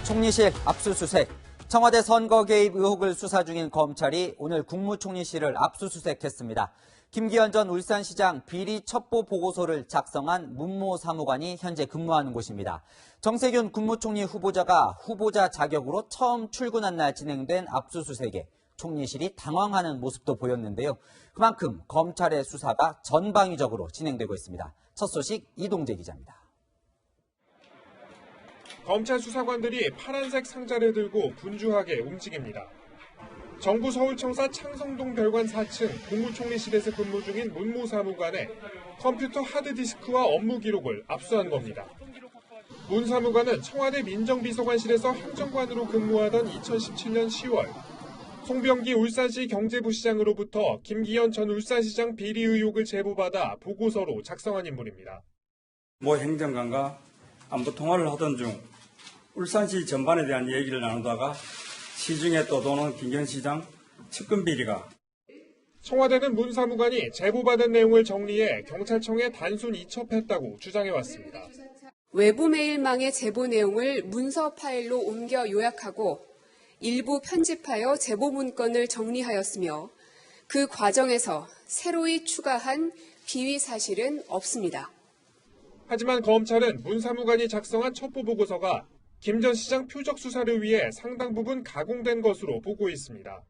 총리실 압수수색. 청와대 선거 개입 의혹을 수사 중인 검찰이 오늘 국무총리실을 압수수색했습니다. 김기현 전 울산시장 비리 첩보 보고서를 작성한 문모 사무관이 현재 근무하는 곳입니다. 정세균 국무총리 후보자가 후보자 자격으로 처음 출근한 날 진행된 압수수색에 총리실이 당황하는 모습도 보였는데요. 그만큼 검찰의 수사가 전방위적으로 진행되고 있습니다. 첫 소식 이동재 기자입니다. 검찰 수사관들이 파란색 상자를 들고 분주하게 움직입니다. 정부 서울청사 창성동 별관 4층 국무총리실에서 근무 중인 문모 사무관의 컴퓨터 하드디스크와 업무 기록을 압수한 겁니다. 문 사무관은 청와대 민정비서관실에서 행정관으로 근무하던 2017년 10월 송병기 울산시 경제부시장으로부터 김기현 전 울산시장 비리 의혹을 제보받아 보고서로 작성한 인물입니다. 모 행정관과 안부 통화를 하던 중 울산시 전반에 대한 얘기를 나누다가 시중에 떠도는 김기현 시장 측근 비리가 청와대는 문 사무관이 제보받은 내용을 정리해 경찰청에 단순 이첩했다고 주장해왔습니다. 외부 메일망의 제보 내용을 문서 파일로 옮겨 요약하고 일부 편집하여 제보 문건을 정리하였으며 그 과정에서 새로이 추가한 비위 사실은 없습니다. 하지만 검찰은 문 사무관이 작성한 첩보 보고서가 김 전 시장 표적 수사를 위해 상당 부분 가공된 것으로 보고 있습니다.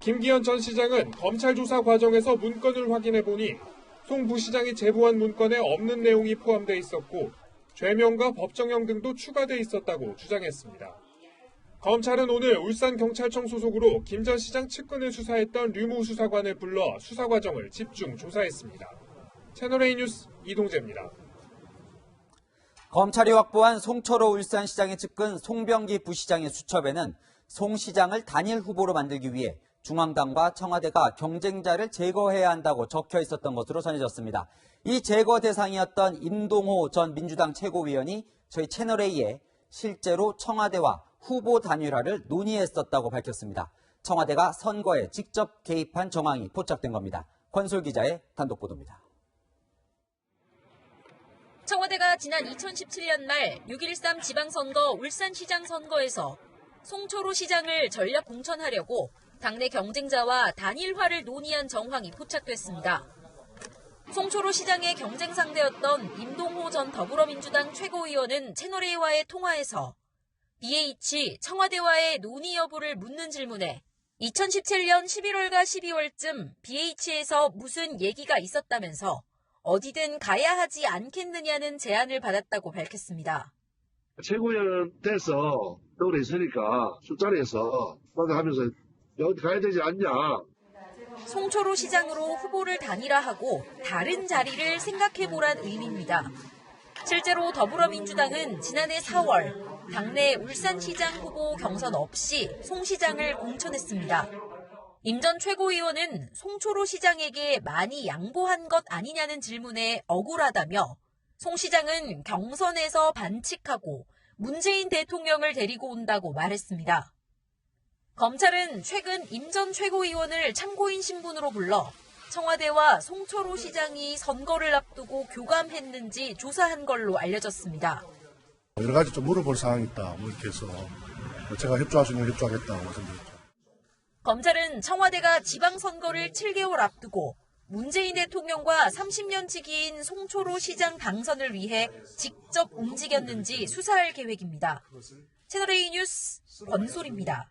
김기현 전 시장은 검찰 조사 과정에서 문건을 확인해 보니 송 부시장이 제보한 문건에 없는 내용이 포함되어 있었고 죄명과 법정형 등도 추가돼 있었다고 주장했습니다. 검찰은 오늘 울산경찰청 소속으로 김 전 시장 측근을 수사했던 류무 수사관을 불러 수사 과정을 집중 조사했습니다. 채널A 뉴스 이동재입니다. 검찰이 확보한 송철호 울산시장의 측근 송병기 부시장의 수첩에는 송 시장을 단일 후보로 만들기 위해 중앙당과 청와대가 경쟁자를 제거해야 한다고 적혀 있었던 것으로 전해졌습니다. 이 제거 대상이었던 임동호 전 민주당 최고위원이 저희 채널A에 실제로 청와대와 후보 단일화를 논의했었다고 밝혔습니다. 청와대가 선거에 직접 개입한 정황이 포착된 겁니다. 권솔 기자의 단독 보도입니다. 청와대가 지난 2017년 말 6.13 지방선거 울산시장 선거에서 송철호 시장을 전략 공천하려고 당내 경쟁자와 단일화를 논의한 정황이 포착됐습니다. 송철호 시장의 경쟁 상대였던 임동호 전 더불어민주당 최고위원은 채널A와의 통화에서 BH 청와대와의 논의 여부를 묻는 질문에 2017년 11월과 12월쯤 BH에서 무슨 얘기가 있었다면서 어디든 가야 하지 않겠느냐는 제안을 받았다고 밝혔습니다. 최고위원 돼서 떠오르 있으니까 술자리에서 하면서 여기 가야 되지 않냐. 송철호 시장으로 후보를 단일화하고 다른 자리를 생각해보란 의미입니다. 실제로 더불어민주당은 지난해 4월 당내 울산시장 후보 경선 없이 송 시장을 공천했습니다. 임 전 최고위원은 송철호 시장에게 많이 양보한 것 아니냐는 질문에 억울하다며 송 시장은 경선에서 반칙하고 문재인 대통령을 데리고 온다고 말했습니다. 검찰은 최근 임 전 최고위원을 참고인 신분으로 불러 청와대와 송철호 시장이 선거를 앞두고 교감했는지 조사한 걸로 알려졌습니다. 여러 가지 좀 물어볼 사항이 있다. 이렇게 해서 제가 협조할 수 있는 협조하겠다고 말씀드렸죠. 검찰은 청와대가 지방선거를 7개월 앞두고 문재인 대통령과 30년 지기인 송철호 시장 당선을 위해 직접 움직였는지 수사할 계획입니다. 채널A 뉴스 권솔입니다.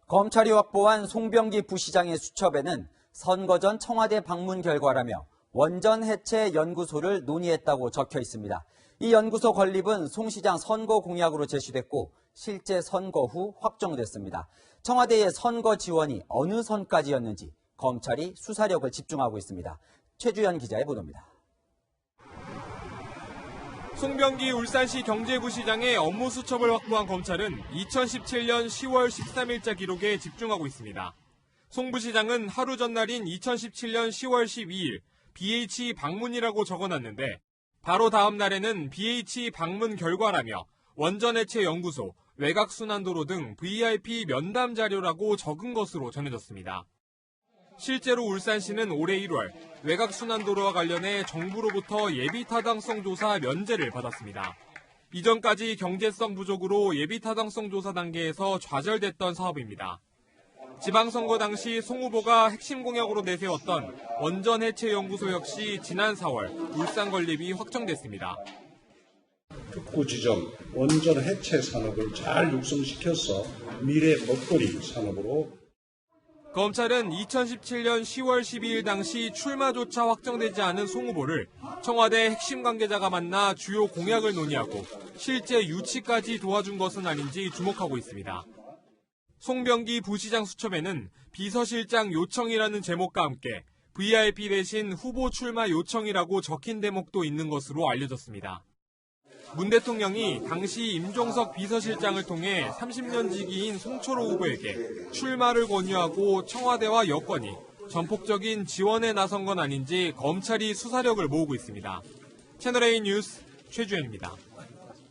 검찰이 확보한 송병기 부시장의 수첩에는 선거 전 청와대 방문 결과라며 원전 해체 연구소를 논의했다고 적혀 있습니다. 이 연구소 건립은 송 시장 선거 공약으로 제시됐고 실제 선거 후 확정됐습니다. 청와대의 선거 지원이 어느 선까지였는지 검찰이 수사력을 집중하고 있습니다. 최주연 기자의 보도입니다. 송병기 울산시 경제부시장의 업무 수첩을 확보한 검찰은 2017년 10월 13일자 기록에 집중하고 있습니다. 송 부시장은 하루 전날인 2017년 10월 12일 BH 방문이라고 적어놨는데 바로 다음 날에는 BH 방문 결과라며 원전해체 연구소, 외곽순환도로 등 VIP 면담 자료라고 적은 것으로 전해졌습니다. 실제로 울산시는 올해 1월 외곽순환도로와 관련해 정부로부터 예비타당성 조사 면제를 받았습니다. 이전까지 경제성 부족으로 예비타당성 조사 단계에서 좌절됐던 사업입니다. 지방선거 당시 송 후보가 핵심 공약으로 내세웠던 원전 해체 연구소 역시 지난 4월 울산 건립이 확정됐습니다. 특구 지점 원전 해체 산업을 잘 육성시켜서 미래 먹거리 산업으로. 검찰은 2017년 10월 12일 당시 출마조차 확정되지 않은 송 후보를 청와대 핵심 관계자가 만나 주요 공약을 논의하고 실제 유치까지 도와준 것은 아닌지 주목하고 있습니다. 송병기 부시장 수첩에는 비서실장 요청이라는 제목과 함께 VIP 대신 후보 출마 요청이라고 적힌 대목도 있는 것으로 알려졌습니다. 문 대통령이 당시 임종석 비서실장을 통해 30년 지기인 송철호 후보에게 출마를 권유하고 청와대와 여권이 전폭적인 지원에 나선 건 아닌지 검찰이 수사력을 모으고 있습니다. 채널A 뉴스 최주현입니다.